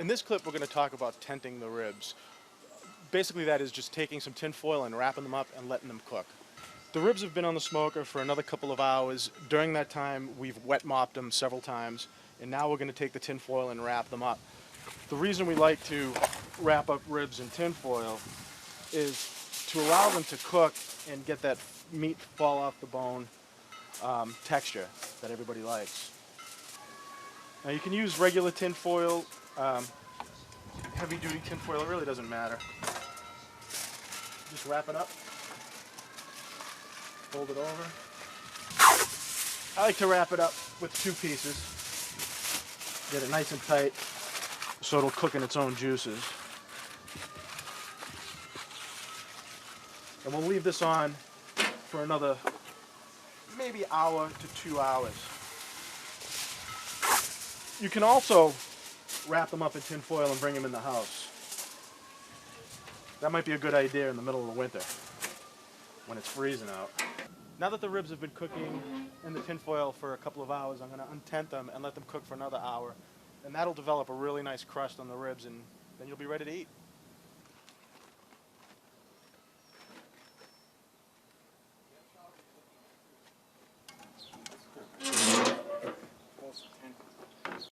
In this clip, we're going to talk about tenting the ribs. Basically, that is just taking some tin foil and wrapping them up and letting them cook. The ribs have been on the smoker for another couple of hours. During that time, we've wet mopped them several times, and now we're going to take the tin foil and wrap them up. The reason we like to wrap up ribs in tin foil is to allow them to cook and get that meat fall off the bone texture that everybody likes. Now you can use regular tin foil, heavy duty tin foil, it really doesn't matter. Just wrap it up, fold it over. I like to wrap it up with two pieces, get it nice and tight so it'll cook in its own juices. And we'll leave this on for another maybe hour to 2 hours. You can also wrap them up in tin foil and bring them in the house. That might be a good idea in the middle of the winter when it's freezing out. Now that the ribs have been cooking in the tin foil for a couple of hours, I'm going to untent them and let them cook for another hour. And that'll develop a really nice crust on the ribs, and then you'll be ready to eat.